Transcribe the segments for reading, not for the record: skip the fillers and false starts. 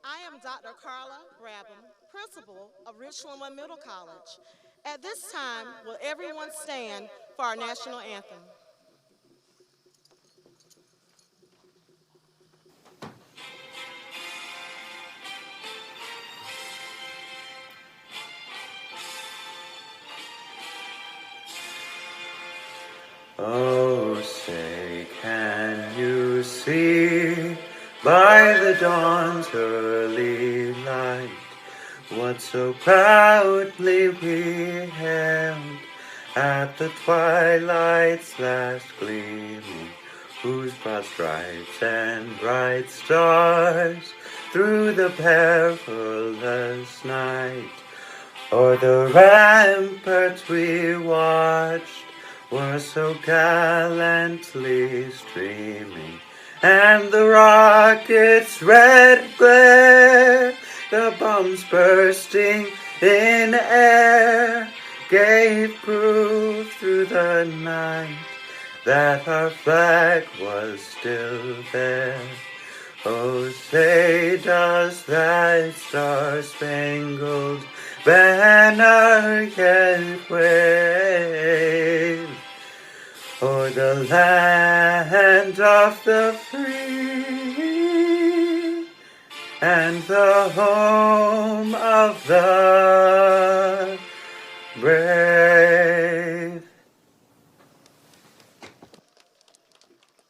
I am Dr. Carla Brabham, principal of Richland One Middle College. At this time, will everyone stand for our national anthem? Oh, say, can you see by the dawn's early light what so proudly we hailed at the twilight's last gleaming, whose broad stripes and bright stars through the perilous night o'er the ramparts we watched were so gallantly streaming, and the rocket's red glare, the bombs bursting in air, gave proof through the night that our flag was still there. Oh, say does that star-spangled banner yet wave o'er the land of the free and the home of the brave?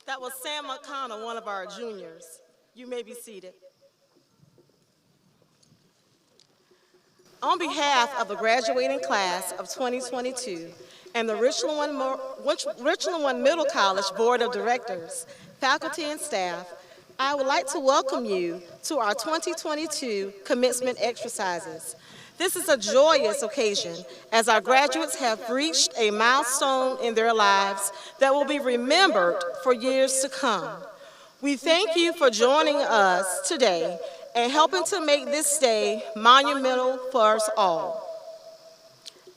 That was Sam McConnell, one of our juniors. You may be seated. On behalf of the graduating class of 2022 and the Richland One Middle College Board of Directors, faculty, and staff, I would like to welcome you to our 2022 commencement exercises. This is a joyous occasion as our graduates have reached a milestone in their lives that will be remembered for years to come. We thank you for joining us today and helping to make this day monumental for us all.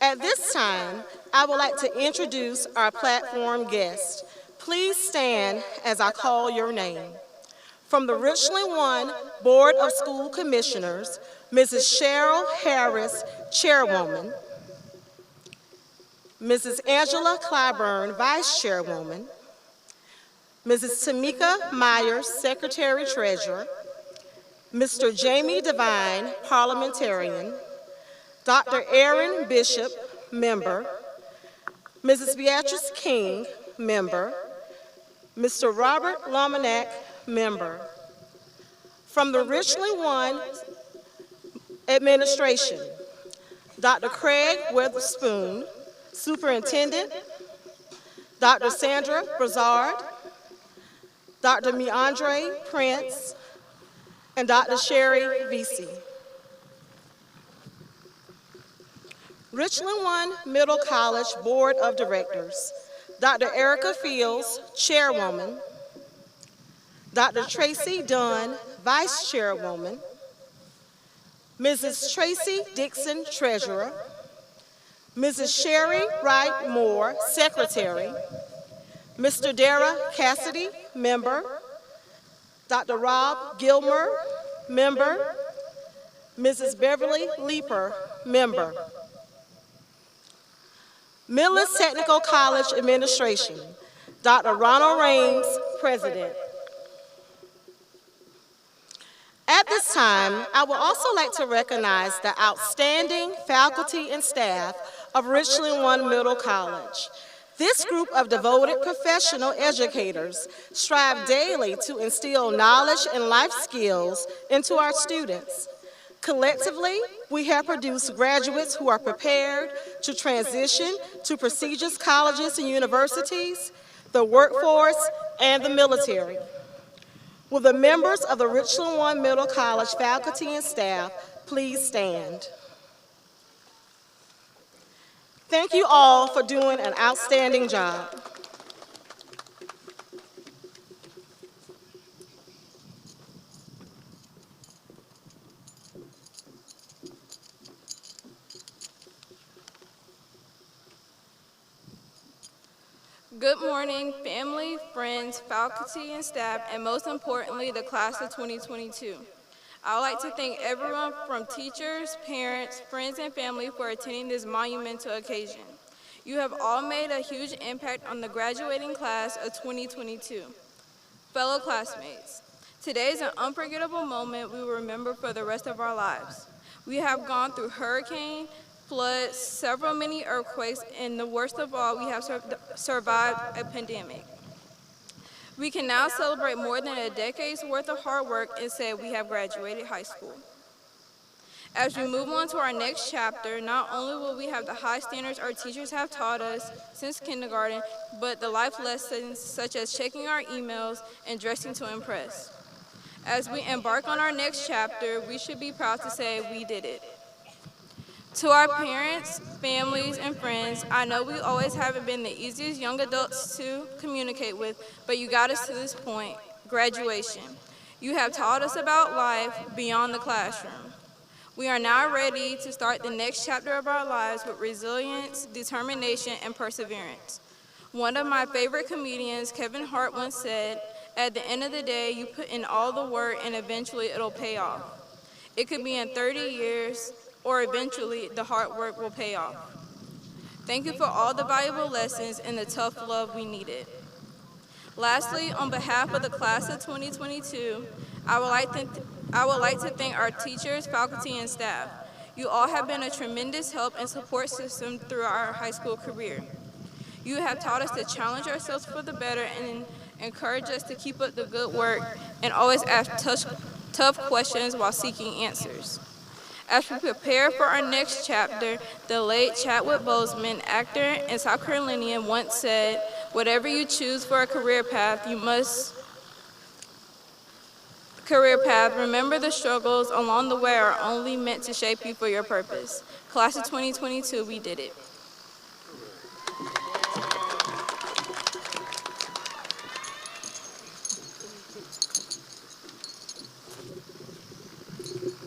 At this time, I would like to introduce our platform guests. Please stand as I call your name. From the Richland One Board of School Commissioners, Mrs. Cheryl Harris, Chairwoman, Mrs. Angela Clyburn, Vice Chairwoman, Mrs. Tamika Myers, Secretary-Treasurer, Mr. Jamie Devine, Parliamentarian, Dr. Aaron Bishop, Member, Mrs. Beatrice King, Member, Mr. Robert Lominack, Member. From the Richland One Administration, Dr. Craig Witherspoon, Superintendent, Dr. Sandra Brazard, Dr. Meandre Prince, and Dr. Sherry Vesey. Richland One Middle College Board of Directors, Dr. Erica Fields, Chairwoman, Dr. Tracy Dunn, Vice Chairwoman, Mrs. Tracy Dixon, Treasurer, Mrs. Sherry Wright Moore, Secretary, Mr. Dara Cassidy, Member, Dr. Rob Gilmer, Member, Mrs. Beverly Leeper, Member. Millis Technical College Administration, Dr. Ronald Raines, President. At this time, I would also like to recognize the outstanding faculty and staff of Richland One Middle College. This group of devoted professional educators strive daily to instill knowledge and life skills into our students. Collectively, we have produced graduates who are prepared to transition to prestigious colleges and universities, the workforce, and the military. Will the members of the Richland One Middle College faculty and staff please stand? Thank you all for doing an outstanding job. Good morning, family, friends, faculty, and staff, and most importantly, the class of 2022. I would like to thank everyone from teachers, parents, friends, and family for attending this monumental occasion. You have all made a huge impact on the graduating class of 2022. Fellow classmates, today is an unforgettable moment we will remember for the rest of our lives. We have gone through hurricane, floods, several mini earthquakes, and the worst of all, we have survived a pandemic. We can now celebrate more than a decade's worth of hard work and say we have graduated high school. As we move on to our next chapter, not only will we have the high standards our teachers have taught us since kindergarten, but the life lessons such as checking our emails and dressing to impress. As we embark on our next chapter, we should be proud to say we did it. To our parents, families, and friends, I know we always haven't been the easiest young adults to communicate with, but you got us to this point, graduation. You have taught us about life beyond the classroom. We are now ready to start the next chapter of our lives with resilience, determination, and perseverance. One of my favorite comedians, Kevin Hart, once said, "At the end of the day, you put in all the work and eventually it'll pay off." It could be in 30 years, or eventually the hard work will pay off. Thank you for all the valuable lessons and the tough love we needed. Lastly, on behalf of the class of 2022, I would like to thank our teachers, faculty, and staff. You all have been a tremendous help and support system through our high school career. You have taught us to challenge ourselves for the better and encourage us to keep up the good work and always ask tough questions while seeking answers. As we prepare for our next chapter, the late Chadwick Boseman, actor and South Carolinian, once said, "Whatever you choose for a career path, remember the struggles along the way are only meant to shape you for your purpose." Class of 2022, we did it.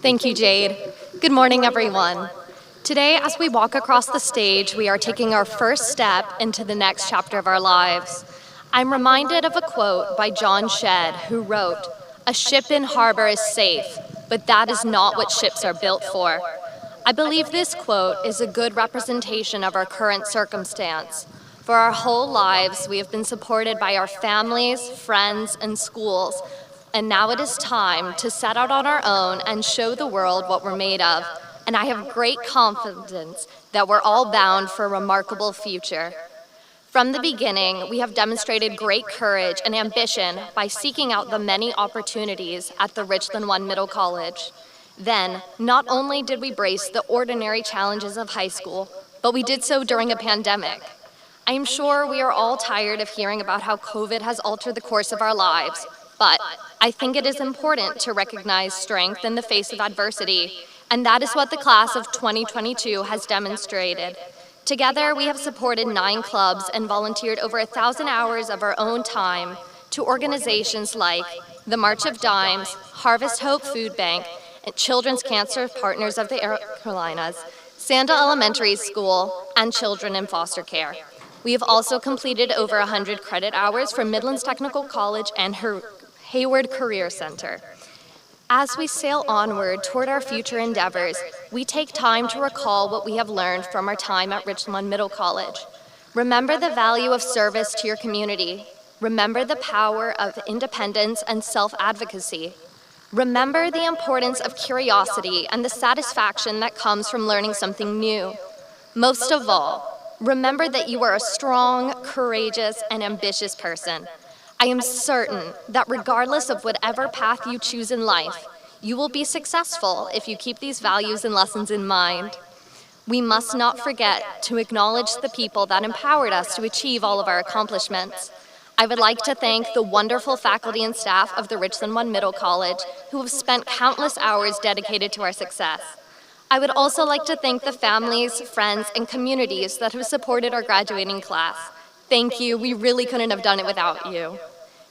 Thank you, Jade. Good morning, everyone. Today, as we walk across the stage, we are taking our first step into the next chapter of our lives. I'm reminded of a quote by John Shedd, who wrote, "A ship in harbor is safe, but that is not what ships are built for." I believe this quote is a good representation of our current circumstance. For our whole lives, we have been supported by our families, friends, and schools, and now it is time to set out on our own and show the world what we're made of. And I have great confidence that we're all bound for a remarkable future. From the beginning, we have demonstrated great courage and ambition by seeking out the many opportunities at the Richland One Middle College. Then, not only did we brace the ordinary challenges of high school, but we did so during a pandemic. I am sure we are all tired of hearing about how COVID has altered the course of our lives, but I think it is important to recognize strength in the face of adversity, and that is what the class of 2022 has demonstrated. Together, we have supported 9 clubs and volunteered over 1,000 hours of our own time to organizations like the March of Dimes, Harvest Hope Food Bank, and Children's Cancer Partners of the Carolinas, Sandal Elementary School, and Children in Foster Care. We have also completed over 100 credit hours for Midlands Technical College and Hayward Career Center. As we sail onward toward our future endeavors, we take time to recall what we have learned from our time at Richland One Middle College. Remember the value of service to your community. Remember the power of independence and self-advocacy. Remember the importance of curiosity and the satisfaction that comes from learning something new. Most of all, remember that you are a strong, courageous, and ambitious person. I am certain that regardless of whatever path you choose in life, you will be successful if you keep these values and lessons in mind. We must not forget to acknowledge the people that empowered us to achieve all of our accomplishments. I would like to thank the wonderful faculty and staff of the Richland One Middle College who have spent countless hours dedicated to our success. I would also like to thank the families, friends, and communities that have supported our graduating class. Thank you. We really couldn't have done it without you.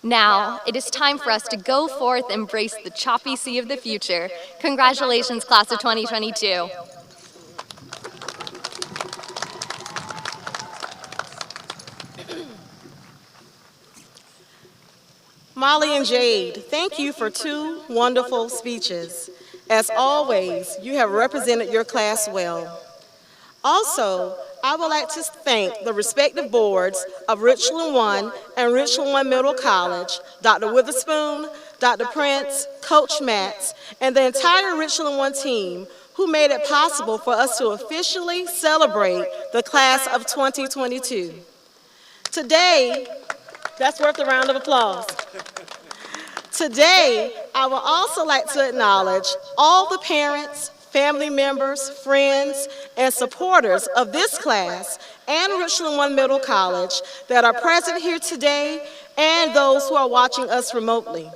Now, it is time for us to go forth and embrace the choppy sea of the future. Congratulations, class of 2022. Molly and Jade, thank you for 2 wonderful speeches. As always, you have represented your class well. Also, I would like to thank the respective boards of Richland One and Richland One Middle College, Dr. Witherspoon, Dr. Prince, Coach Matz, and the entire Richland One team who made it possible for us to officially celebrate the class of 2022. Today, that's worth a round of applause. Today, I would also like to acknowledge all the parents, family members, friends, and supporters of this class and Richland One Middle College that are present here today and those who are watching us remotely.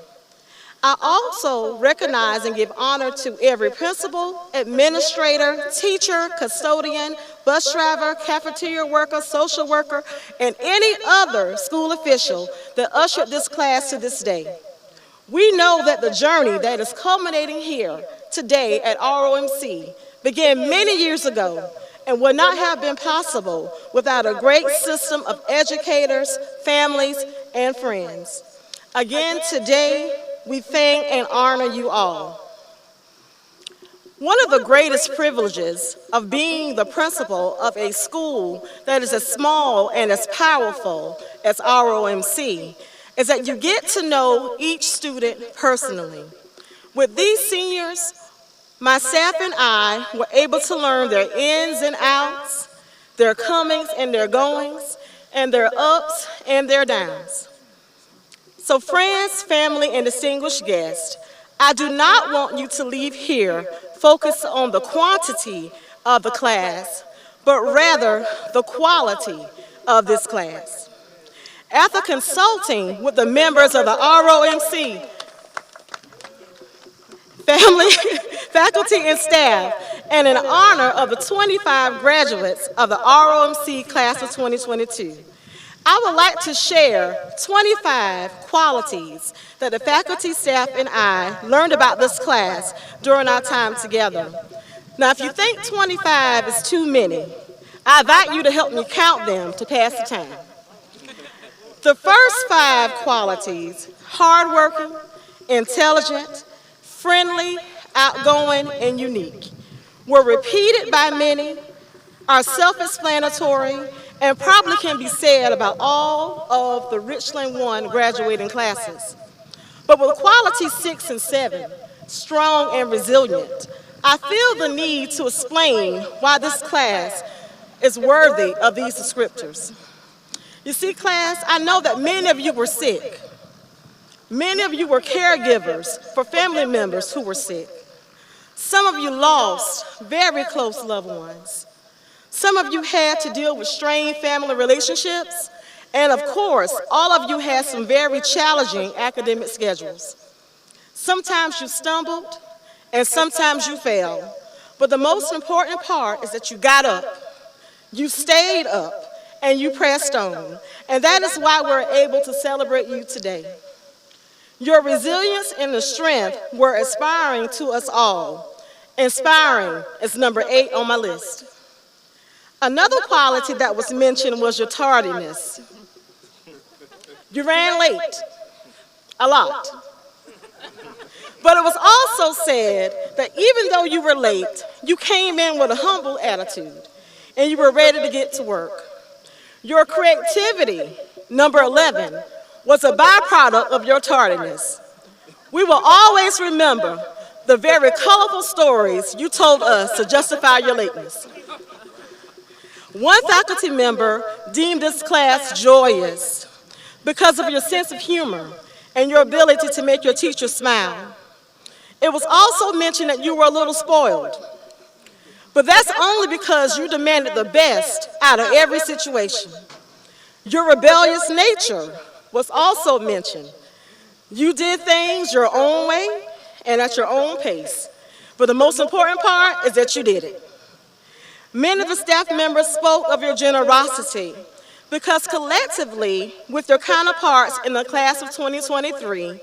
I also recognize and give honor to every principal, administrator, teacher, custodian, bus driver, cafeteria worker, social worker, and any other school official that ushered this class to this day. We know that the journey that is culminating here today at ROMC began many years ago and would not have been possible without a great system of educators, families, and friends. Again, today, we thank and honor you all. One of the greatest privileges of being the principal of a school that is as small and as powerful as ROMC is that you get to know each student personally. With these seniors, my staff and I were able to learn their ins and outs, their comings and their goings, and their ups and their downs. So friends, family, and distinguished guests, I do not want you to leave here focused on the quantity of the class, but rather the quality of this class. After consulting with the members of the ROMC, family, faculty, and staff, and in honor of the 25 graduates of the ROMC class of 2022, I would like to share 25 qualities that the faculty, staff, and I learned about this class during our time together. Now, if you think 25 is too many, I invite you to help me count them to pass the time. The first 5 qualities, hardworking, intelligent, friendly, outgoing, and unique, were repeated by many, are self-explanatory, and probably can be said about all of the Richland One graduating classes. But with qualities 6 and 7, strong and resilient, I feel the need to explain why this class is worthy of these descriptors. You see, class, I know that many of you were sick. Many of you were caregivers for family members who were sick. Some of you lost very close loved ones. Some of you had to deal with strained family relationships, and of course, all of you had some very challenging academic schedules. Sometimes you stumbled, and sometimes you failed, but the most important part is that you got up, you stayed up, and you pressed on, and that is why we're able to celebrate you today. Your resilience and the strength were inspiring to us all. Inspiring is number 8 on my list. Another quality that was mentioned was your tardiness. You ran late, a lot. But it was also said that even though you were late, you came in with a humble attitude, and you were ready to get to work. Your creativity, number 11, was a byproduct of your tardiness. We will always remember the very colorful stories you told us to justify your lateness. One faculty member deemed this class joyous because of your sense of humor and your ability to make your teachers smile. It was also mentioned that you were a little spoiled, but that's only because you demanded the best out of every situation. Your rebellious nature was also mentioned. You did things your own way and at your own pace, but the most important part is that you did it. Many of the staff members spoke of your generosity because collectively, with your counterparts in the class of 2023,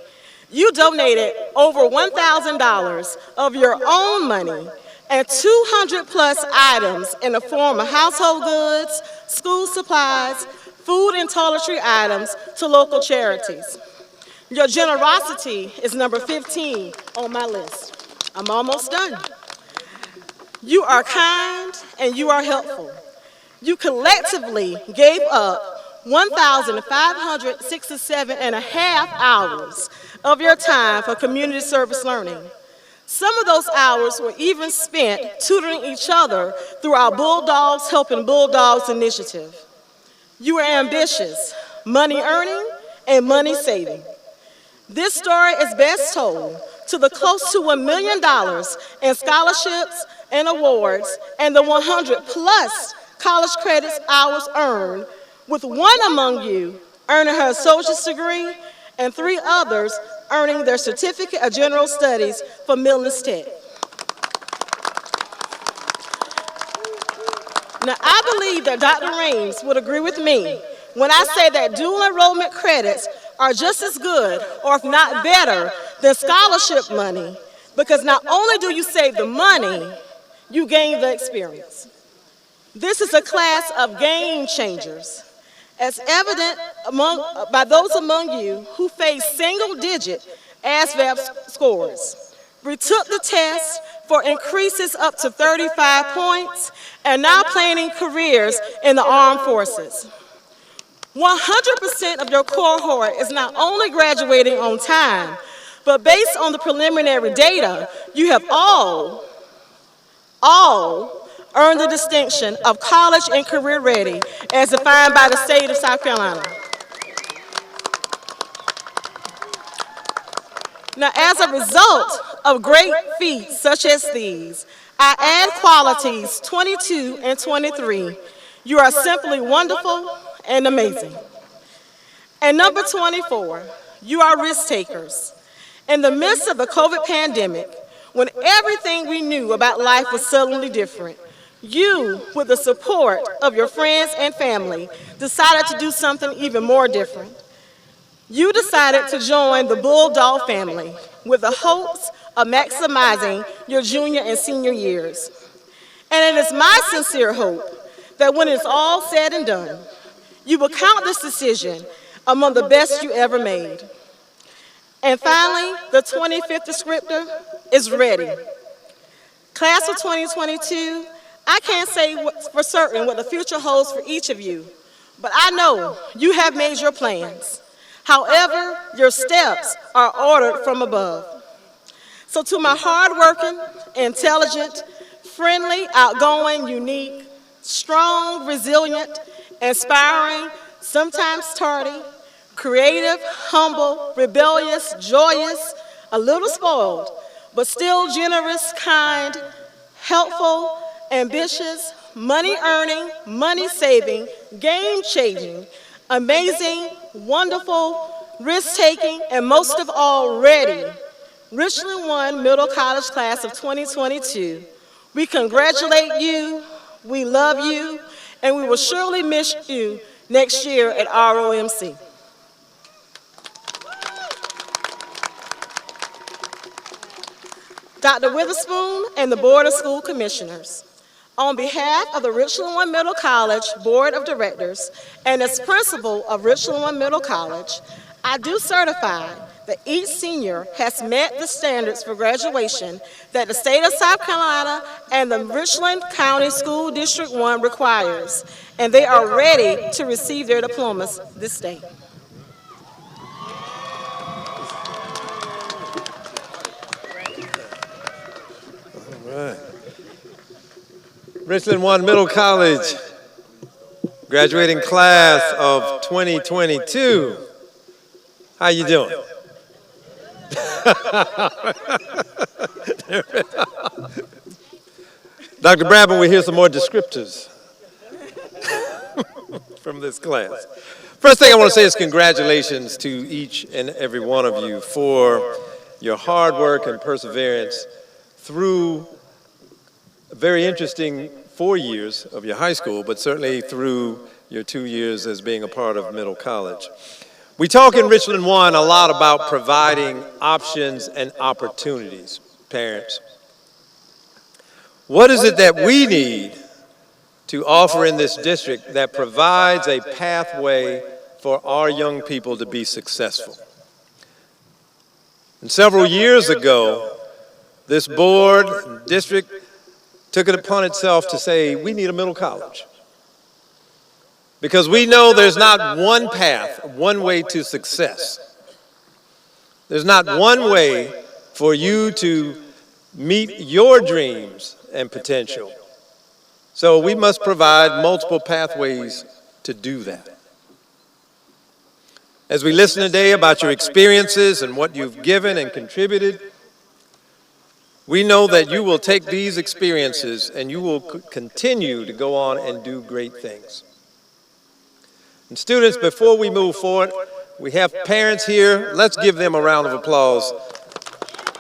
you donated over $1,000 of your own money and 200 plus items in the form of household goods, school supplies, food and toiletry items to local charities. Your generosity is number 15 on my list. I'm almost done. You are kind and you are helpful. You collectively gave up 1,567 and a half hours of your time for community service learning. Some of those hours were even spent tutoring each other through our Bulldogs Helping Bulldogs initiative. You were ambitious, money earning, and money saving. This story is best told to the close to $1 million in scholarships and awards and the 100+ college credits hours earned, with one among you earning her associate's degree and 3 others earning their certificate of general studies from Midlands Tech. Now, I believe that Dr. Raines would agree with me when I say that dual enrollment credits are just as good, or if not better, than scholarship money, because not only do you save the money, you gain the experience. This is a class of game changers, as evident by those among you who faced single-digit ASVAB scores, retook the test for increases up to 35 points, and now planning careers in the armed forces. 100% of your cohort is not only graduating on time, but based on the preliminary data, you have all earned the distinction of college and career ready as defined by the state of South Carolina. Now, as a result of great feats such as these, I add qualities 22 and 23. You are simply wonderful and amazing. And number 24, you are risk takers. In the midst of the COVID pandemic, when everything we knew about life was suddenly different, you, with the support of your friends and family, decided to do something even more different. You decided to join the Bulldog family with the hopes of maximizing your junior and senior years. And it is my sincere hope that when it's all said and done, you will count this decision among the best you ever made. And finally, the 25th descriptor is ready. Class of 2022, I can't say for certain what the future holds for each of you, but I know you have made your plans. However, your steps are ordered from above. So to my hardworking, intelligent, friendly, outgoing, unique, strong, resilient, inspiring, sometimes tardy, creative, humble, rebellious, joyous, a little spoiled, but still generous, kind, helpful, ambitious, money-earning, money-saving, game-changing, amazing, wonderful, risk-taking, and most of all, ready, Richland One Middle College class of 2022. We congratulate you, we love you, and we will surely miss you next year at ROMC. Dr. Witherspoon and the Board of School Commissioners, on behalf of the Richland One Middle College Board of Directors and as principal of Richland One Middle College, I do certify that each senior has met the standards for graduation that the state of South Carolina and the Richland County School District 1 requires, and they are ready to receive their diplomas this day. Richland One Middle College, graduating class of 2022. How you doing? Dr. Bradman, we hear some more descriptors from this class. First thing I want to say is congratulations to each and every one of you for your hard work and perseverance through a very interesting 4 years of your high school, but certainly through your 2 years as being a part of middle college. We talk in Richland One a lot about providing options and opportunities, parents. What is it that we need to offer in this district that provides a pathway for our young people to be successful? And several years ago, this board, district, took it upon itself to say, we need a middle college. Because we know there's not one path, one way to success. There's not one way for you to meet your dreams and potential. So we must provide multiple pathways to do that. As we listen today about your experiences and what you've given and contributed, we know that you will take these experiences and you will continue to go on and do great things. And students, before we move forward, we have parents here. Let's give them a round of applause,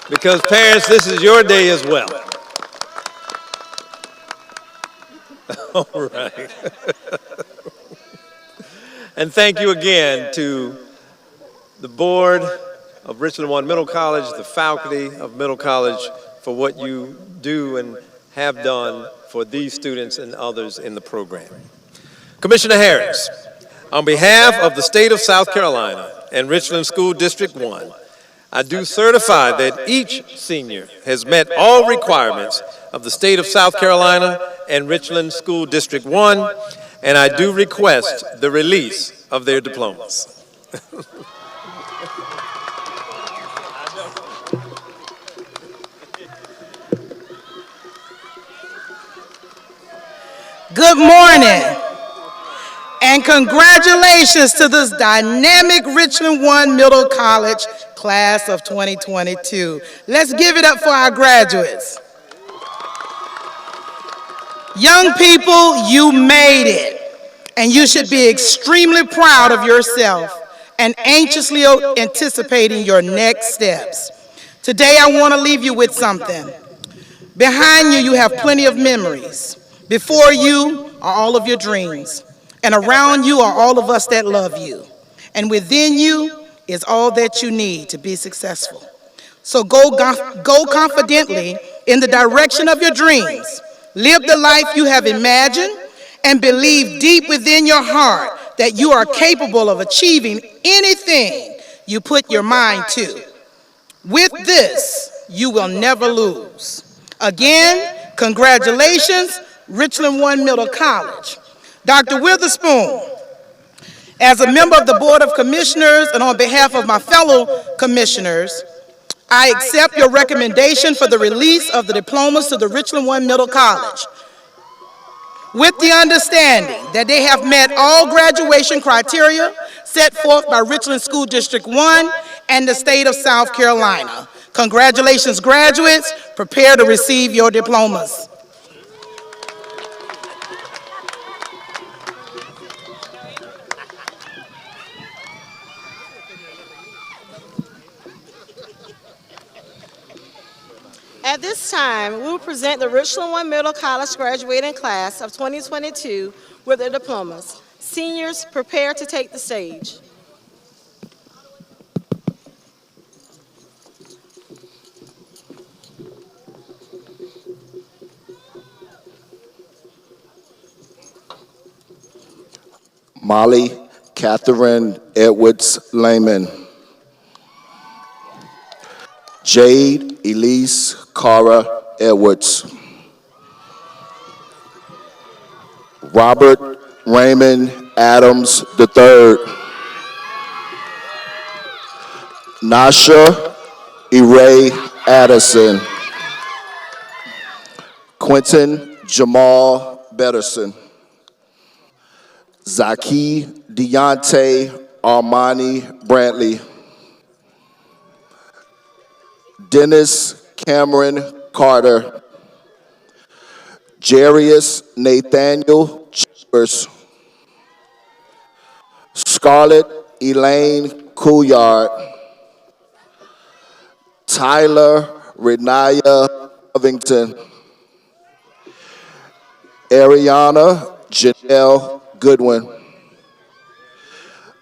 because parents, this is your day as well. All right. And thank you again to the board of Richland One Middle College, the faculty of Middle College, for what you do and have done for these students and others in the program. Commissioner Harris, on behalf of the state of South Carolina and Richland School District 1, I do certify that each senior has met all requirements of the state of South Carolina and Richland School District 1, and I do request the release of their diplomas. Good morning, and congratulations to this dynamic Richland One Middle College class of 2022. Let's give it up for our graduates. Young people, you made it, and you should be extremely proud of yourself and anxiously anticipating your next steps. Today, I want to leave you with something. Behind you, you have plenty of memories. Before you are all of your dreams, and around you are all of us that love you. And within you is all that you need to be successful. So go confidently in the direction of your dreams. Live the life you have imagined, and believe deep within your heart that you are capable of achieving anything you put your mind to. With this, you will never lose. Again, congratulations, Richland One Middle College. Dr. Witherspoon, as a member of the Board of Commissioners and on behalf of my fellow commissioners, I accept your recommendation for the release of the diplomas to the Richland One Middle College, with the understanding that they have met all graduation criteria set forth by Richland School District 1 and the state of South Carolina. Congratulations, graduates. Prepare to receive your diplomas. At this time, we will present the Richland One Middle College graduating class of 2022 with their diplomas. Seniors, prepare to take the stage. Molly Catherine Edwards Lehman. Jade Elise Cara Edwards. Robert Raymond Adams III. Nasha Eray Addison. Quentin Jamal Betterson. Zaki Deontay Armani Brantley. Dennis Cameron Carter. Jarius Nathaniel Chambers. Scarlett Elaine Couillard. Tyler Renaya Covington. Ariana Janelle Goodwin.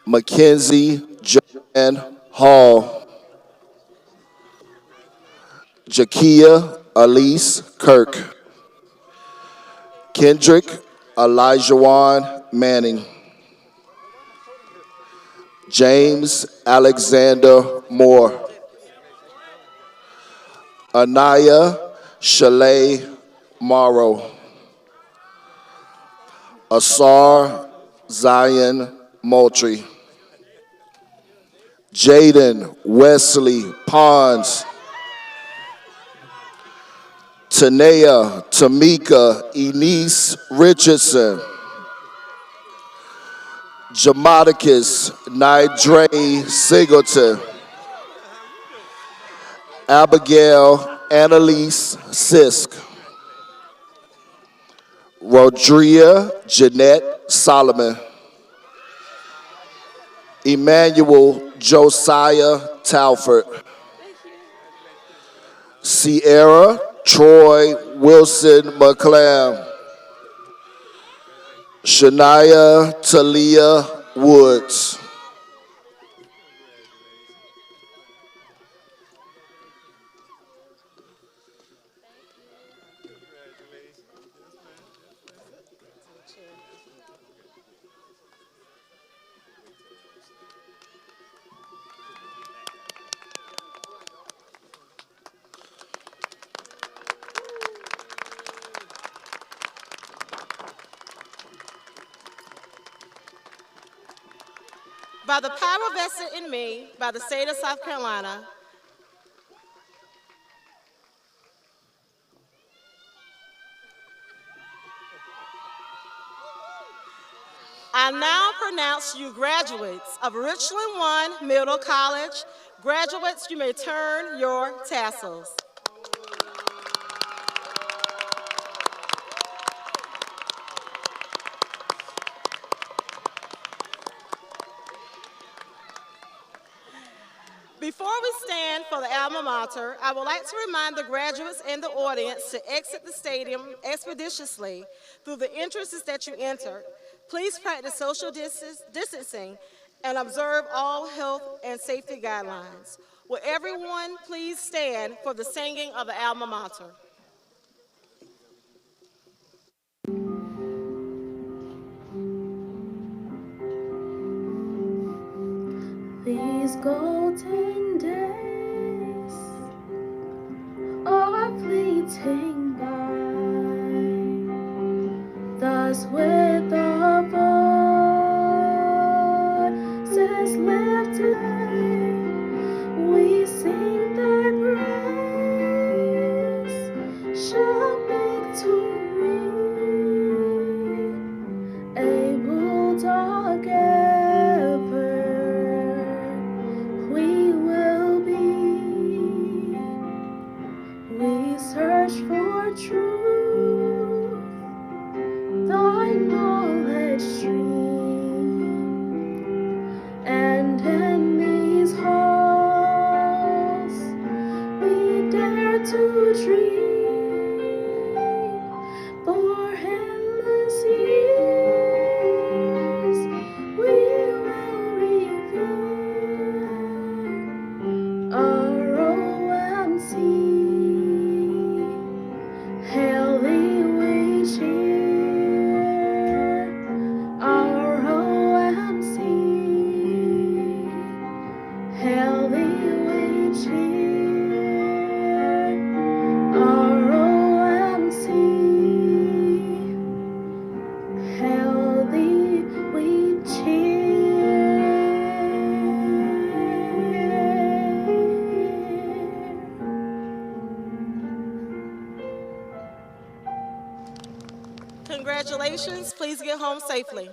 Mackenzie Joanne Hall. Jakia Elise Kirk. Kendrick Elijahwan Manning. James Alexander Moore. Anaya Shalay Morrow. Asar Zion Moultrie. Jaden Wesley Pons. Tanea Tamika Enise Richardson. Jamadicus Nidre Singleton. Abigail Annalise Sisk. Rodria Jeanette Solomon. Emmanuel Josiah Talford. Sierra Troy Wilson McClam. Shania Talia Woods. By the power vested in me by the state of South Carolina, I now pronounce you graduates of Richland One Middle College. Graduates, you may turn your tassels. Before we stand for the alma mater, I would like to remind the graduates and the audience to exit the stadium expeditiously through the entrances that you entered. Please practice social distancing and observe all health and safety guidelines. Will everyone please stand for the singing of the alma mater? These golden days are fleeting by, thus with our voices lifted high, we sing thy praise, shout victory, able dog ever. We search for truth, thy knowledge stream, and in these halls we dare to dream, for endless years we will reveal our OMC. Hail thee, we cheer, our OMC. Hail thee, we cheer, our OMC. Hail thee, we cheer. Congratulations, please get home safely.